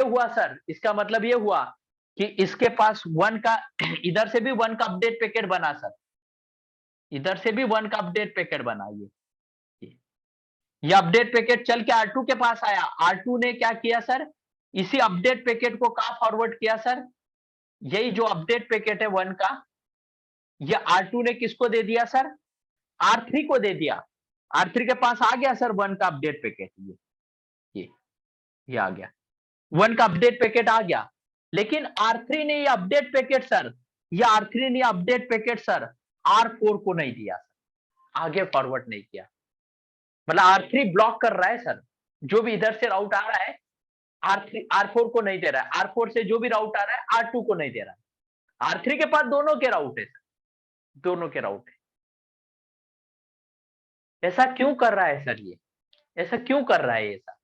हुआ सर, इसका मतलब ये हुआ कि इसके पास 1 का इधर से भी 1 का अपडेट पैकेट बना सर, इधर से भी 1 का अपडेट पैकेट बना ये। ये अपडेट पैकेट चल के R2 के पास आया, R2 ने क्या किया सर, इसी अपडेट पैकेट को कहां फॉरवर्ड किया सर, यही जो अपडेट पैकेट है 1 का, ये R2 ने किसको दे दिया सर, R3 को दे दिया। R3 के पास आ गया सर 1 का अपडेट पैकेट, ये ये आ गया, 1 का अपडेट पैकेट आ गया। लेकिन R3 ने ये अपडेट पैकेट सर, ये R3 ने अपडेट पैकेट सर R4 को नहीं दिया, आगे फॉरवर्ड नहीं किया। मतलब R3 ब्लॉक कर रहा है सर, जो भी इधर से राउट आ रहा है R3 R4 को नहीं दे रहा है, R4 से जो भी राउट आ रहा है R2 को नहीं दे रहा है। R3 के पास दोनों के राउट है सर, दोनों के राउट है। ऐसा क्यों कर रहा है सर ये, ऐसा क्यों कर रहा है ऐसा,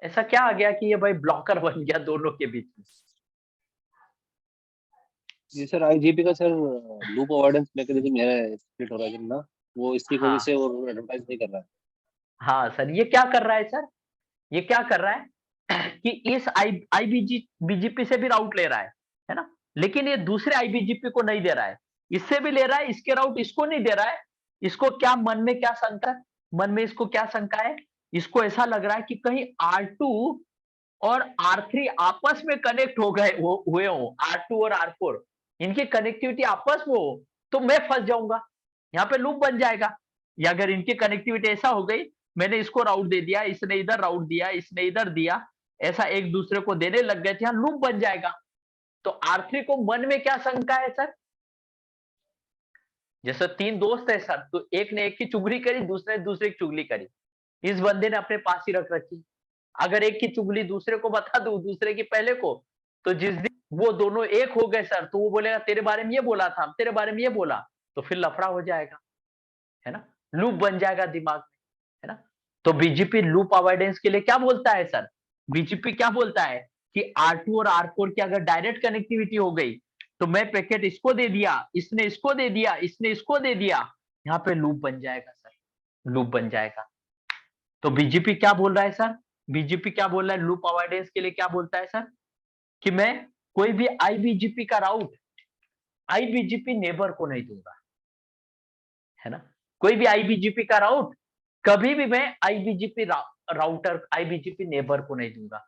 ऐसा क्या आ गया कि ये भाई ब्लॉकर बन गया दोनों के बीच में। जी सर, आईजीपी का सर लूप अवॉइडेंस मैकेनिज्म है स्प्लिट होराइजन ना, वो इसकी वजह हाँ से वो एडवर्टाइज नहीं कर रहा है। हाँ सर, ये क्या कर रहा है सर, ये क्या कर रहा है कि इस आईबीजी बीजीपी से भी राउट ले रहा है ना, लेकिन ये दूसरे आईबीजीपी को नहीं दे रहा है, इससे भी ले रहा है, इसके राउट इसको नहीं दे रहा है। इसको क्या मन में क्या शंका है, मन में इसको क्या शंका है, इसको ऐसा लग रहा है कि कहीं R2 और R3 आपस में कनेक्ट हो गए हुए हो, R2 और R4 इनकी कनेक्टिविटी आपस में हो तो मैं फंस जाऊंगा, यहाँ पे लूप बन जाएगा। या अगर इनकी कनेक्टिविटी ऐसा हो गई, मैंने इसको राउट दे दिया, इसने इधर राउट दिया, इसने इधर दिया, ऐसा एक दूसरे को देने लग गए थे, यहाँ लूप बन जाएगा। तो R3 को मन में क्या शंका है सर, जैसे 3 दोस्त है सर, तो एक ने एक की चुगली करी, दूसरे ने दूसरे की चुगली करी, इस बंदे ने अपने पास ही रख रखी। अगर एक की चुगली दूसरे को बता दूं, दूसरे की पहले को, तो जिस दिन वो दोनों एक हो गए सर, तो वो बोलेगा तेरे बारे में ये बोला था, तेरे बारे में ये बोला, तो फिर लफड़ा हो जाएगा, है ना, लूप बन जाएगा दिमाग में, है ना। तो बीजेपी लूप अवॉइडेंस के लिए क्या बोलता है सर, बीजेपी क्या बोलता है कि R2 और R4 की अगर डायरेक्ट कनेक्टिविटी हो गई, तो मैं पैकेट इसको दे दिया, इसने इसको दे दिया, इसने इसको दे दिया, यहाँ पे लूप बन जाएगा सर, लूप बन जाएगा। तो बीजेपी क्या बोल रहा है सर, बीजेपी क्या बोल रहा है लूप अवॉइडेंस के लिए, क्या बोलता है सर कि मैं कोई भी आईबीजीपी का राउट आईबीजीपी नेबर को नहीं दूंगा, है ना, कोई भी आईबीजीपी का राउट कभी भी मैं आईबीजीपी राउटर आईबीजीपी नेबर को नहीं दूंगा।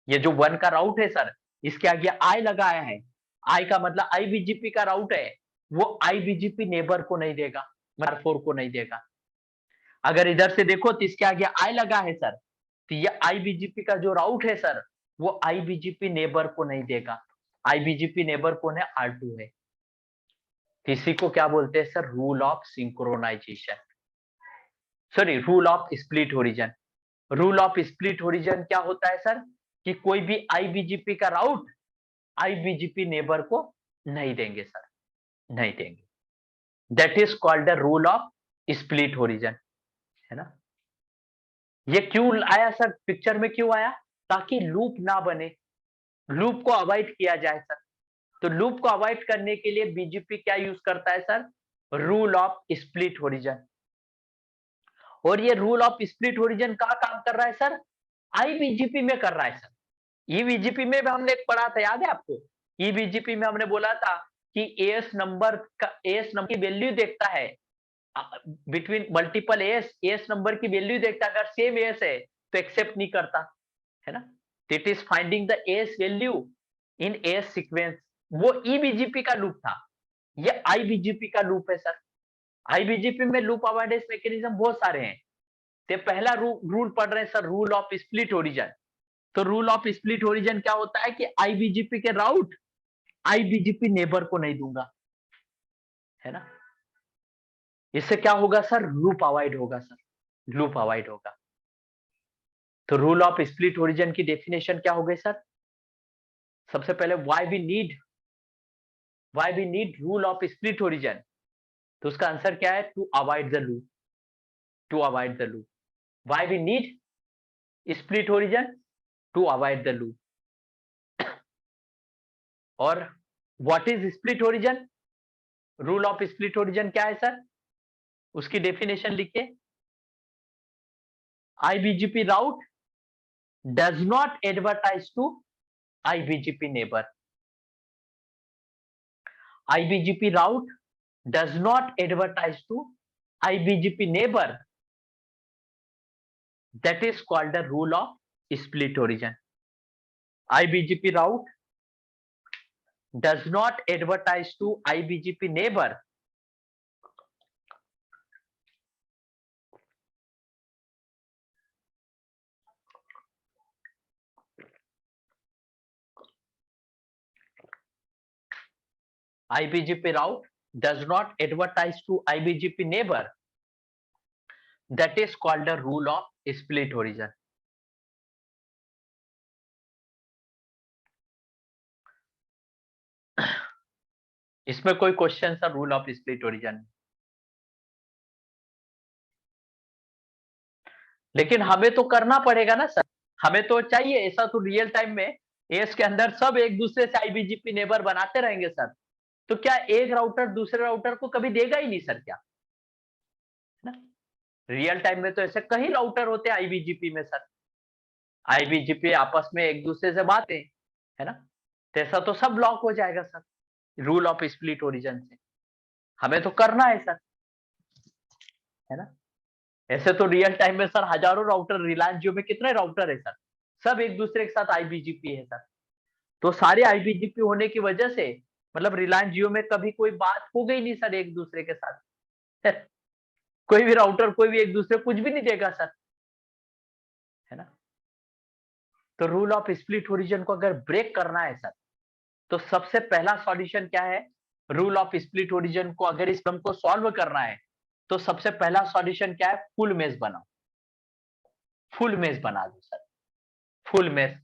ये जो 1 का राउट है सर, इसके आगे आई लगाया है, आई का मतलब आईबीजीपी का राउट है, वो आईबीजीपी नेबर को नहीं देगा, R4 को नहीं देगा। अगर इधर से देखो तो इसके आगे आई लगा है सर, तो ये आईबीजीपी का जो राउट है सर, वो आईबीजीपी नेबर को नहीं देगा। आईबीजीपी नेबर कौन है, R2 है। इसी को क्या बोलते हैं sir, rule of synchronization, sorry rule of split origin. Rule of split origin क्या होता है सर, कि कोई भी आईबीजीपी का राउट आईबीजीपी नेबर को नहीं देंगे सर, नहीं देंगे। That is called the rule of split origin, है ना। ये क्यों आया सर, पिक्चर में क्यों आया, ताकि लूप ना बने, लूप को अवॉइड किया जाए सर। तो लूप को अवॉइड करने के लिए बीजेपी क्या यूज करता है sir, rule of split origin. और ये रूल ऑफ स्प्लिट ओरिजिन कहां काम कर रहा है सर, आईबीजीपी में कर रहा है सर। ईबीजीपी में भी हमने एक पढ़ा था, याद है आपको, ईबीजीपी में हमने बोला था कि एएस नंबर की वैल्यू देखता है बिटवीन मल्टीपल एएस नंबर की वैल्यू देखता है, अगर सेम एएस है तो एक्सेप्ट नहीं करता, है ना। It is finding the as value in as sequence, वो ईबीजीपी का लूप था, ये आईबीजीपी का लूप है सर। आईबीजीपी में लूप अवॉइडेंस मैकेनिज्म बहुत सारे हैं। तो पहला रूल पढ़ रहे हैं sir, rule of split origin. तो रूल ऑफ स्प्लिट ओरिजिन क्या होता है कि आईबीजीपी के राउट आईबीजीपी नेबर को नहीं दूंगा, है ना। इससे क्या होगा सर, लूप अवॉइड होगा सर, लूप अवॉइड होगा। तो रूल ऑफ स्प्लिट ओरिजिन की डेफिनेशन क्या हो गई सर, सबसे पहले why we need rule of split origin, तो उसका आंसर क्या है, to avoid the loop, to avoid the loop. Why we need split origin, to avoid the loop. और what is split origin, rule of split origin क्या है sir, उसकी definition लिखिए, आईबीजीपी राउट does not advertise to IBGP neighbor. IBGP route does not advertise to IBGP neighbor. That is called the rule of split origin. IBGP route does not advertise to IBGP neighbor. IBGP route does not advertise to IBGP neighbor. That is called the rule of split origin. इसमें कोई question sir rule of split origin? लेकिन हमें तो करना पड़ेगा ना sir, हमें तो चाहिए ऐसा। तो रियल टाइम में एस के अंदर सब एक दूसरे से आईबीजीपी नेबर बनाते रहेंगे सर, तो क्या एक राउटर दूसरे राउटर को कभी देगा ही नहीं सर? क्या ना, रियल टाइम में तो ऐसे कई राउटर होते हैं आईबीजीपी में सर, आईबीजीपी आपस में एक दूसरे से बातें, है ना, तो ऐसा तो सब ब्लॉक हो जाएगा sir rule of split origin से। हमें तो करना है सर, है ना। ऐसे तो रियल टाइम में सर हजारों राउटर, रिलायंस जियो में कितने राउटर है सर, सब एक दूसरे के साथ आईबीजीपी है सर। तो सारे आईबीजीपी होने की वजह से मतलब रिलायंस जियो में कभी कोई बात हो गई नहीं सर एक दूसरे के साथ। कोई भी राउटर कोई भी एक दूसरे कुछ भी नहीं देगा सर, है ना। तो रूल ऑफ स्प्लिट ओरिजिन को अगर ब्रेक करना है सर, तो सबसे पहला सॉल्यूशन क्या है? रूल ऑफ स्प्लिट ओरिजिन को अगर इस प्रॉब्लम को सॉल्व करना है, तो सबसे पहला सॉल्यूशन क्या है? फुल मेश बनाओ, फुल मेश बना दो सर, फुल मेश।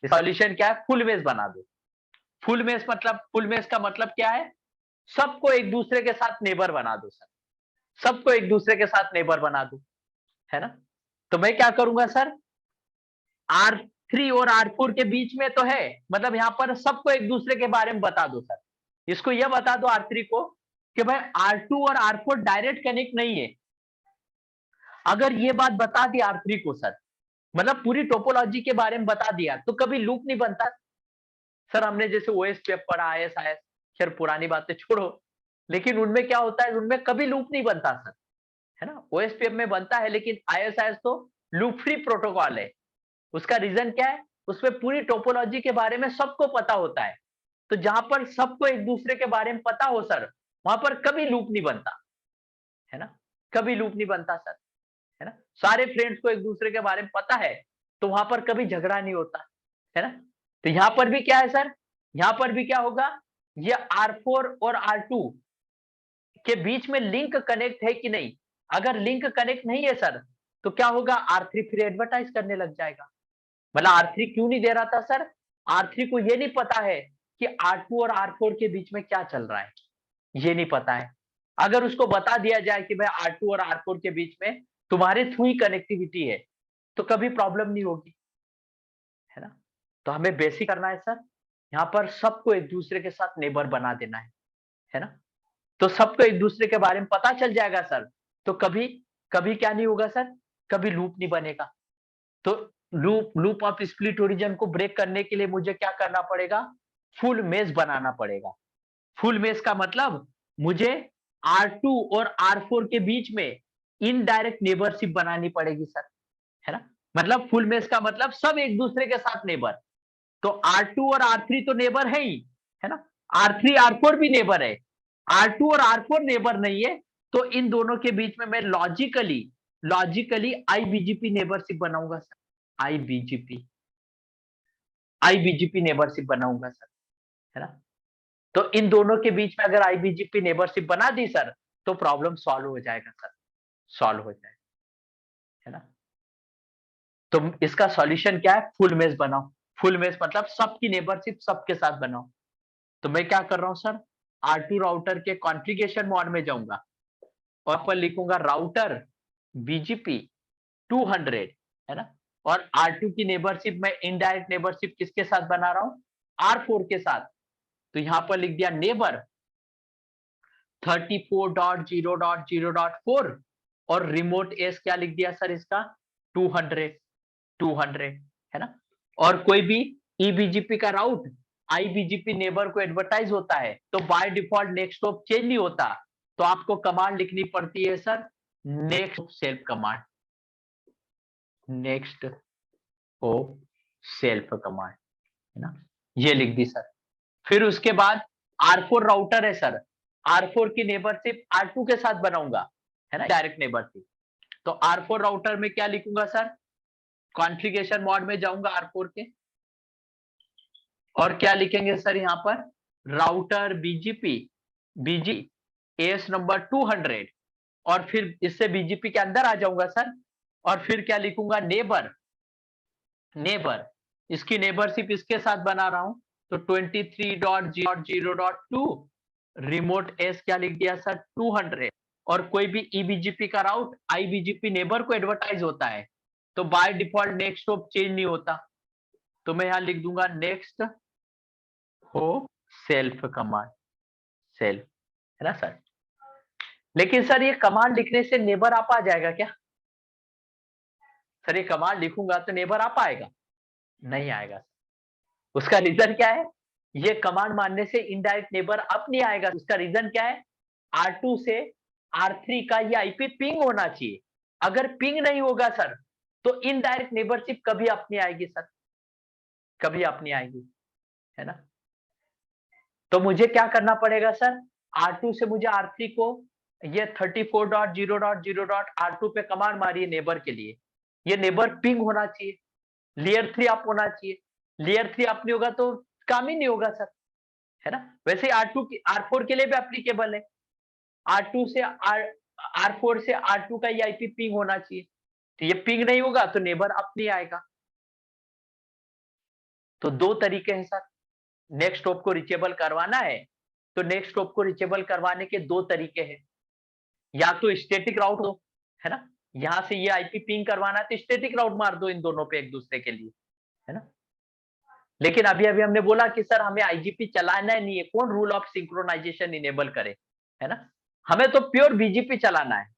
सॉल्यूशन क्या है? फुल मेश बना दो। फुल मेश मतलब, फुल मेश का मतलब क्या है? सबको एक दूसरे के साथ नेबर बना दो सर, सबको एक दूसरे के साथ नेबर बना दो, है ना। तो मैं क्या करूंगा सर, R3 और R4 के बीच में तो है, मतलब यहां पर सबको एक दूसरे के बारे में बता दो सर। इसको यह बता दो R3 को कि भाई R2 और R4 डायरेक्ट कनेक्ट नहीं है। अगर ये बात बता दी R3 को सर, मतलब पूरी टोपोलॉजी के बारे में बता दिया, तो कभी लूप नहीं बनता सर। हमने जैसे OSPF पढ़ा, IS, खैर पुरानी बातें छोड़ो, लेकिन उनमें क्या होता है, उनमें कभी लूप नहीं बनता सर, है ना। OSPF में बनता है, लेकिन IS तो लूप फ्री प्रोटोकॉल है। उसका रीजन क्या है? उसमें पूरी टोपोलॉजी के बारे में सबको पता होता है। तो जहां पर सबको एक दूसरे के बारे में पता हो सर, वहां पर कभी लूप नहीं बनता, है ना, कभी लूप नहीं बनता सर, है ना। सारे फ्रेंड्स को एक दूसरे के बारे में पता है, तो वहां पर कभी झगड़ा नहीं होता, है ना। तो यहां पर भी क्या है सर, यहां पर भी क्या होगा, ये R4 और R2 के बीच में लिंक कनेक्ट है कि नहीं। अगर लिंक कनेक्ट नहीं है सर, तो क्या होगा, R3 फिर एडवर्टाइज करने लग जाएगा। मतलब R3 क्यों नहीं दे रहा था सर? R3 को ये नहीं पता है कि R2 और R4 के बीच में क्या चल रहा है, ये नहीं पता है। अगर उसको बता दिया जाए कि भाई R2 और R4 के बीच में तुम्हारे थ्रू ही कनेक्टिविटी है, तो कभी प्रॉब्लम नहीं होगी, है ना। तो हमें बेसिक करना है सर, यहाँ पर सबको एक दूसरे के साथ नेबर बना देना है ना। तो सबको एक दूसरे के बारे में पता चल जाएगा सर, तो कभी कभी क्या नहीं होगा सर, कभी लूप नहीं बनेगा। तो लूप ऑफ स्प्लिट ओरिजिन को ब्रेक करने के लिए मुझे क्या करना पड़ेगा? फुल मेश बनाना पड़ेगा। फुल मेश का मतलब मुझे R2 और R4 के बीच में इनडायरेक्ट नेबरशिप बनानी पड़ेगी सर, है ना। मतलब फुल मेश का मतलब सब एक दूसरे के साथ नेबर। तो R2 और R3 तो नेबर है ही, है ना। R3 R4 भी नेबर है। R2 और R4 नेबर नहीं है, तो इन दोनों के बीच में मैं लॉजिकली आईबीजीपी नेबरशिप बनाऊंगा सर, आईबीजीपी आईबीजीपी नेबरशिप बनाऊंगा सर, है ना। तो इन दोनों के बीच में अगर आईबीजीपी नेबरशिप बना दी सर, तो प्रॉब्लम सॉल्व हो जाएगा सर, सॉल्व हो जाएगा, है ना। तो इसका सॉल्यूशन क्या है? फुल मेश बनाओ। फुल मेश मतलब सबकी नेबरशिप सबके साथ बनाओ। तो मैं क्या कर रहा हूं सर, R2 राउटर के कॉन्फ़िगरेशन मोड में जाऊंगा और पर लिखूंगा राउटर बीजीपी 200, है ना। और R2 की नेबरशिप में इनडायरेक्ट नेबरशिप किसके साथ बना रहा हूं? R4 के साथ। तो यहां पर लिख दिया नेबर 34.0.0.4 और रिमोट एस क्या लिख दिया सर इसका? 200 200, है ना। और कोई भी ईबीजीपी का राउट आईबीजीपी नेबर को एडवर्टाइज होता है तो by default next hop change नहीं होता, तो आपको कमांड लिखनी पड़ती है sir next self command, next hop self command, है ना, ये लिख दी सर। फिर उसके बाद R4 राउटर है सर, R4 की नेबरशिप R2 के साथ बनाऊंगा, है ना, डायरेक्ट नेबरशिप। तो R4 राउटर में क्या लिखूंगा सर, कॉन्फ़िगरेशन मोड में जाऊंगा R4 के, और क्या लिखेंगे सर यहाँ पर, राउटर बीजीपी बीजी एस नंबर 200, और फिर इससे बीजीपी के अंदर आ जाऊंगा सर, और फिर क्या लिखूंगा, नेबर, नेबर इसकी नेबरशिप इसके साथ बना रहा हूं, तो 23.0.0.2 रिमोट एस क्या लिख दिया सर 200, और कोई भी ईबीजीपी का राउट आईबीजीपी नेबर को एडवर्टाइज होता है तो by default next hop change नहीं होता, तो मैं यहां लिख दूंगा next hop self command, self, है ना सर। लेकिन सर ये कमांड लिखने से नेबर आप आ जाएगा क्या, सर ये कमांड लिखूंगा तो नेबर आ पाएगा, नहीं आएगा। उसका रीजन क्या है, ये कमांड मारने से इनडायरेक्ट नेबर अप नहीं आएगा, उसका रीजन क्या है, R2 से R3 का ये आईपी पिंग होना चाहिए, अगर पिंग नहीं होगा सर तो इनडायरेक्ट नेबरशिप कभी अप नहीं आएगी सर, कभी अप नहीं आएगी, है ना। तो मुझे क्या करना पड़ेगा सर, R2 से मुझे R3 को ये 34.0.0.R2 पे कमांड मारिए नेबर के लिए, ये नेबर पिंग होना चाहिए, लेयर 3 अप होना चाहिए, लेयर 3 अप नहीं होगा तो काम ही नहीं होगा सर, है ना। वैसे R2 की R4 के लिए भी एप्लीकेबल है, R2 से R4 से R2 का ये आईपी पिंग होना चाहिए, तो ये पिंग नहीं होगा तो नेबर अप नहीं आएगा। तो दो तरीके हैं सर, नेक्स्ट होप को रिचेबल करवाना है तो नेक्स्ट होप को रिचेबल करवाने के दो तरीके हैं, या तो स्टैटिक राउट हो, है ना, यहां से ये आईपी पिंग करवाना है तो स्टैटिक राउट मार दो इन दोनों पे एक दूसरे के लिए, है ना। लेकिन अभी अभी हमने बोला कि सर हमें आईजीपी चलाना ही नहीं है, कौन रूल ऑफ सिंक्रोनाइजेशन इनेबल करे, है ना, हमें तो प्योर बीजीपी चलाना है।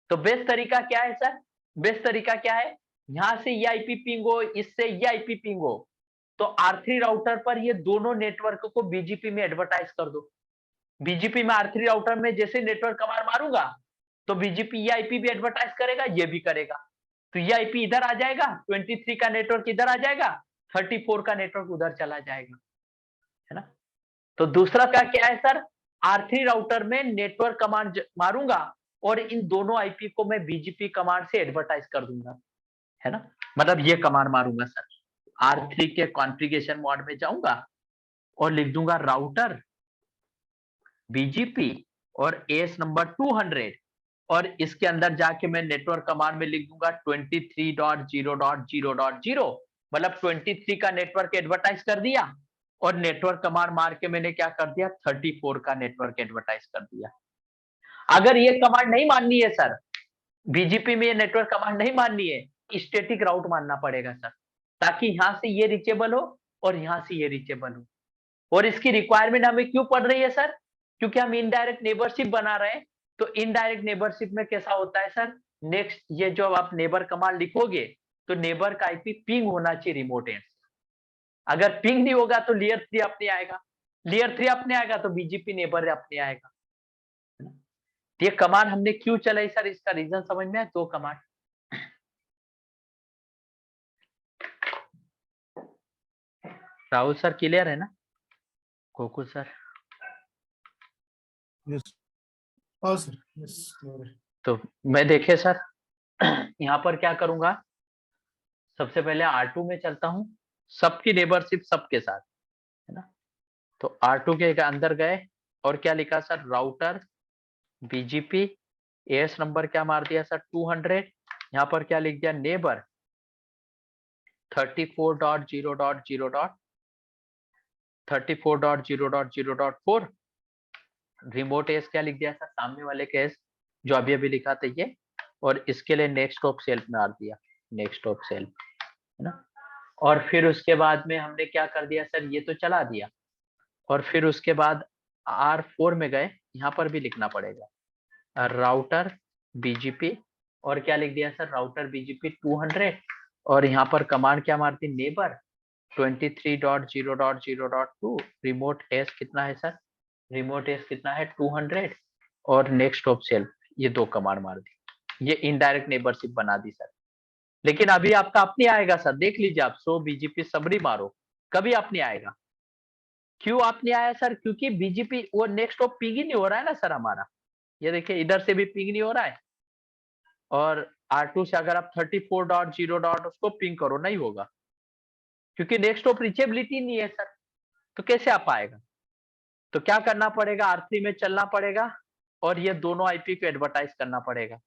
तो बेस्ट तरीका क्या है सर, बेस्ट तरीका क्या है, यहां से ये आईपी पिंग हो, इससे ये आईपी पिंग हो, तो R3 राउटर पर ये दोनों नेटवर्क को बीजीपी में एडवर्टाइज कर दो। बीजीपी में R3 राउटर में जैसे नेटवर्क कमांड मारूंगा तो बीजीपी ये आईपी भी एडवर्टाइज करेगा, ये भी करेगा, तो ये आईपी इधर आ जाएगा, 23 का नेटवर्क इधर आ जाएगा, 34 का नेटवर्क उधर चला जाएगा, है ना। तो दूसरा क्या है सर, R3 राउटर में नेटवर्क कमांड मारूंगा और इन दोनों आईपी को मैं बीजीपी कमांड से एडवर्टाइज कर दूंगा, है ना, मतलब ये कमांड मारूंगा सर, R3 के कॉन्फ़िगरेशन मोड में जाऊंगा और लिख दूंगा राउटर बीजीपी और एस नंबर 200, और इसके अंदर जाके मैं नेटवर्क कमांड में लिख दूंगा 23.0.0.0, मतलब 23 का नेटवर्क एडवर्टाइज कर दिया, और नेटवर्क कमांड मार के मैंने क्या कर दिया 34 का नेटवर्क एडवर्टाइज कर दिया। अगर ये कमांड नहीं माननी है सर, बीजीपी में ये नेटवर्क कमांड नहीं माननी है, स्टैटिक राउट मानना पड़ेगा सर, ताकि यहां से ये रीचेबल हो और यहां से ये रीचेबल हो। और इसकी रिक्वायरमेंट हमें क्यों पड़ रही है सर, क्योंकि हम इनडायरेक्ट नेबरशिप बना रहे हैं, तो इनडायरेक्ट नेबरशिप में कैसा होता है सर, नेक्स्ट ये जो आप नेबर कमांड लिखोगे तो नेबर का आईपी पिंग होना चाहिए रिमोट एंड से, अगर पिंग नहीं होगा तो लेयर 3 अपने आएगा, लेयर 3 अपने आएगा तो बीजीपी नेबर अपने आएगा। ये कमांड हमने क्यों चलाई सर, इसका रीजन समझ में है, दो कमांड। राहुल सर क्लियर है ना, गोकुल सर। यस हाँ सर, यस क्लियर है। तो मैं देखे सर यहाँ पर क्या करूंगा, सबसे पहले R2 में चलता हूं, सबकी नेबरशिप सबके साथ, है ना। तो R2 के अंदर गए और क्या लिखा sir, router BGP AS number क्या मार दिया सर 200, यहाँ पर क्या लिख दिया, नेबर 34.0.0.4, रिमोट एस क्या लिख दिया सर, सामने वाले के एस जो अभी अभी लिखा था ये, और इसके लिए नेक्स्ट ऑफ सेल्फ मार दिया, नेक्स्ट ऑफ सेल्फ, है ना। और फिर उसके बाद में हमने क्या कर दिया सर, ये तो चला दिया, और फिर उसके बाद R4 में गए, यहाँ पर भी लिखना पड़ेगा राउटर बीजीपी, और क्या लिख दिया सर, राउटर बीजीपी 200, और यहाँ पर कमांड क्या मारती, नेबर 23.0.0.2 रिमोट एस कितना है सर, रिमोट एस कितना है 200 और नेक्स्ट ऑफ सेल्फ, ये 2 कमांड मार दी, ये इनडायरेक्ट नेबरशिप बना दी सर। लेकिन अभी आपका अपनी आएगा सर, देख लीजिए आप, सो बीजीपी समरी मारो, कभी अपनी आएगा। क्यों आप नहीं आया सर, क्योंकि बीजीपी वो नेक्स्ट ऑफ पिंग ही नहीं हो रहा है ना सर हमारा, ये देखिए इधर से भी पिंग नहीं हो रहा है, और R2 से अगर आप 34.0. उसको पिंग करो नहीं होगा, क्योंकि नेक्स्ट ऑफ रीचेबिलिटी नहीं है सर, तो कैसे आप आएगा। तो क्या करना पड़ेगा, R3 में चलना पड़ेगा और ये दोनों आईपी को एडवर्टाइज करना पड़ेगा,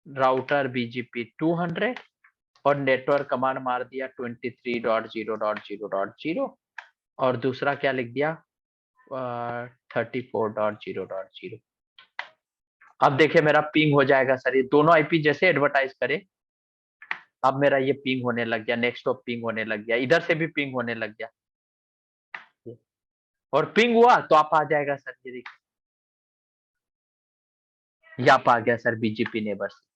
राउटर बीजीपी 200 और नेटवर्क कमांड मार दिया 23.0.0.0 और दूसरा क्या लिख दिया 34.0.0। अब देखिए मेरा पिंग हो जाएगा सर, ये दोनों आईपी जैसे एडवर्टाइज करे, अब मेरा ये पिंग होने लग गया, नेक्स्ट ऑफ पिंग होने लग गया, इधर से भी पिंग होने लग गया, और पिंग हुआ तो आप आ जाएगा सर, ये देखिए ये आप आ गया सर बीजीपी नेबरशिप,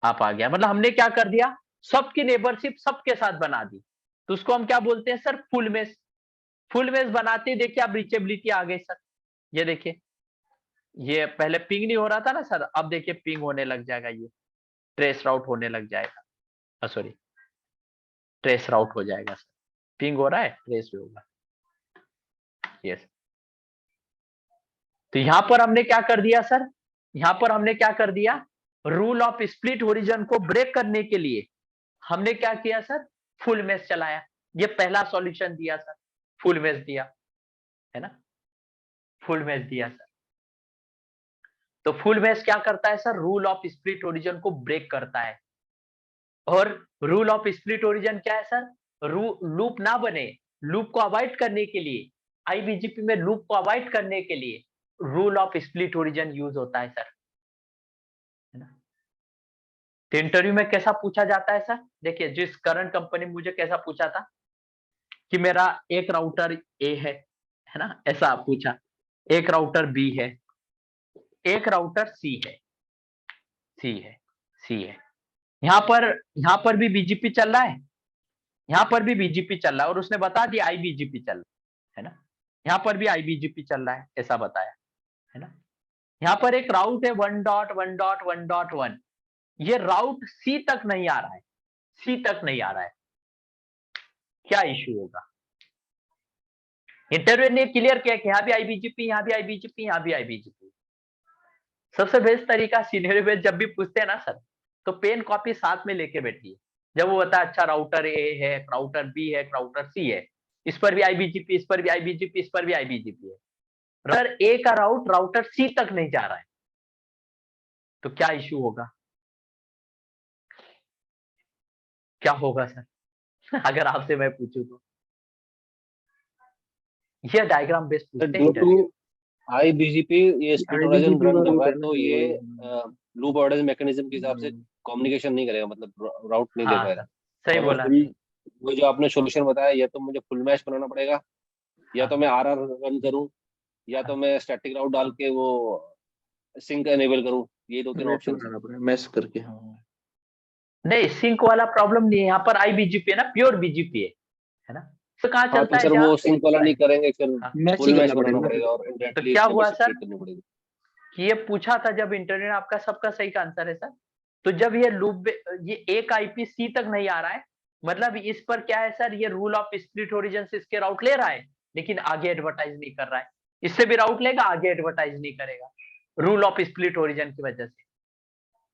आप आ गया, मतलब हमने क्या कर दिया, सबकी नेबरशिप सबके साथ बना दी, तो उसको हम क्या बोलते हैं sir, full mesh. Full mesh बनाते ही देखिए आप रीचेबिलिटी आ गई सर, ये देखिए ये पहले पिंग नहीं हो रहा था ना सर, अब देखिए पिंग होने लग जाएगा, ये ट्रेस राउट होने लग जाएगा, सॉरी ट्रेस राउट हो जाएगा सर, पिंग हो रहा है ट्रेस भी होगा, यस। तो यहां पर हमने क्या कर दिया सर, यहां पर हमने क्या कर दिया, रूल ऑफ स्प्लिट ओरिजिन को ब्रेक करने के लिए हमने क्या किया सर, फुल मेश चलाया, ये पहला सॉल्यूशन दिया सर, फुल मेश दिया है ना, फुल मेश दिया सर। तो फुल मेश क्या करता है sir, rule of split origin को ब्रेक करता है, और रूल ऑफ स्प्लिट ओरिजिन क्या है सर, लूप ना बने, लूप को अवॉइड करने के लिए, आईबीजीपी में लूप को अवॉइड करने के लिए rule of split origin use होता है सर, है ना। तो इंटरव्यू में कैसा पूछा जाता है सर, देखिए जिस करंट कंपनी में मुझे कैसा पूछा था कि मेरा एक राउटर ए है ना, ऐसा पूछा, एक राउटर बी है, एक राउटर सी है, सी है, सी है, यहां पर भी बीजीपी चल रहा है, यहां पर भी बीजीपी चल रहा है, और उसने बता दिया आईबीजीपी चल रहा है ना, यहां पर भी आईबीजीपी चल रहा है ऐसा बताया, है ना। यहां पर एक राउट है 1.1.1.1, ये राउट सी तक नहीं आ रहा है, सी तक नहीं आ रहा है, क्या इश्यू होगा। इंटरव्यू ने क्लियर किया कि यहाँ भी आईबीजीपी, यहाँ भी आईबीजीपी, यहाँ भी आईबीजीपी। सबसे बेस्ट तरीका सिनेरियो में जब भी पूछते हैं ना सर, तो पेन कॉपी साथ में लेके बैठिए, जब वो बता अच्छा राउटर ए है, राउटर बी है, राउटर सी है, इस पर भी आईबीजीपी, इस पर भी आईबीजीपी, इस पर भी आईबीजीपी है, राउटर ए का राउटर सी तक नहीं जा रहा है, तो क्या इश्यू होगा, क्या होगा सर अगर आपसे मैं पूछूं तो, ये डायग्राम बेस्ड पूछते हैं ड्यू इंटरव्यू। टू आईबीजीपी ये स्प्लिट होराइजन IBGP रन का कर रहा route है, है ना तो ये लूप अवॉइडेंस मैकेनिज्म के हिसाब से हम्म, कम्युनिकेशन नहीं करेगा, मतलब राउट नहीं दे हाँ पाएगा। सर सही और बोला। फुल, वो जो आपने सॉल्यूशन बताया, या तो मुझे फुल मैश बनाना पड़ेगा, या तो हाँ मैं आरआर रन करूं, या तो हाँ मैं स्टैटिक राउट डाल के वो सिंक एनेबल करूं, ये 2-3 मैश ऑप्शन है। बनाना पड़ेगा मैश करके, हाँ। नहीं, सिंक वाला प्रॉब्लम नहीं है, यहाँ पर आईबीजीपी है ना, प्योर बीजीपी है ना, तो कहाँ हाँ, तो चलता है सर जहाँ, वो सिंक वाला नहीं करेंगे, फिर हाँ, मैश ही फुल मैश करना बनाना पड़ेगा पड़ेगा ना। और तो इंडायरेक्टली क्या हुआ मेंबरशिप सर क्रिएट करनी पड़ेगी। कि ये पूछा था जब इंटरव्यू ने, आपका सबका सही का आंसर है सर, तो जब ये लूप, ये एक आईपी सी तक नहीं आ रहा है, मतलब इस पर क्या है सर, ये रूल ऑफ स्प्लिट ओरिजिन से इसके राउट ले रहा है, लेकिन आगे एडवर्टाइज नहीं कर रहा है, इससे भी राउट लेगा, आगे एडवर्टाइज नहीं करेगा, रूल ऑफ स्प्लिट ओरिजिन की वजह से।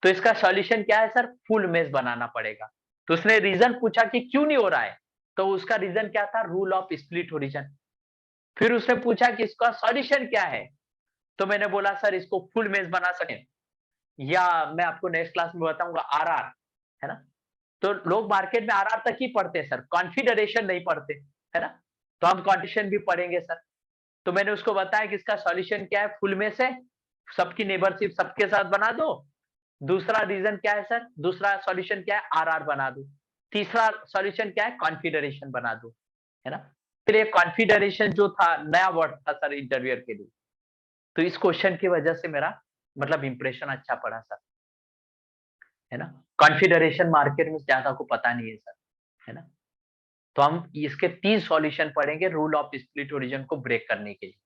तो इसका सॉल्यूशन क्या है सर, फुल मेश बनाना पड़ेगा। तो उसने रीजन पूछा कि क्यों नहीं हो रहा है, तो उसका रीजन क्या था, रूल ऑफ स्प्लिट ओरिजिन। फिर उसने पूछा कि इसका सॉल्यूशन क्या है, तो मैंने बोला सर इसको फुल मेश बना सके, या मैं आपको नेक्स्ट क्लास में बताऊंगा आरआर, है ना। तो लोग मार्केट में आरआर तक ही पढ़ते हैं सर, कॉन्फिगरेशन नहीं पढ़ते, है ना, तो हम कॉन्फिगरेशन भी पढ़ेंगे सर। तो मैंने उसको बताया कि इसका सॉल्यूशन क्या है, फुल मेश है, सबकी नेबरशिप सबके साथ बना दो। दूसरा रीजन क्या है सर, दूसरा सॉल्यूशन क्या है, आरआर बना दो। तीसरा सॉल्यूशन क्या है, कॉन्फिगरेशन बना दो, है ना। फिर ये कॉन्फिगरेशन जो था नया वर्ड था सर इंटरव्यूअर के लिए, तो इस क्वेश्चन की वजह से मेरा मतलब इंप्रेशन अच्छा पड़ा सर। है ना। कॉन्फिगरेशन मार्केट में ज्यादा को पता नहीं है सर, है ना। तो हम इसके 3 सॉल्यूशन पढ़ेंगे रूल ऑफ स्प्लिट ओरिजिन को ब्रेक करने के लिए।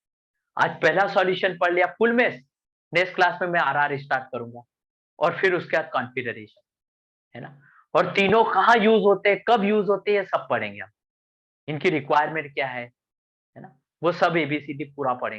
आज पहला सॉल्यूशन पढ़ लिया फुल मेश, नेक्स्ट क्लास में मैं आरआर स्टार्ट करूंगा और फिर उसके बाद कॉन्फिगरेशन, है ना। और तीनों कहाँ यूज होते हैं, कब यूज होते हैं, सब पढ़ेंगे हम। इनकी रिक्वायरमेंट क्या है ना, वो सब एबीसीडी पूरा पढ़ेंगे।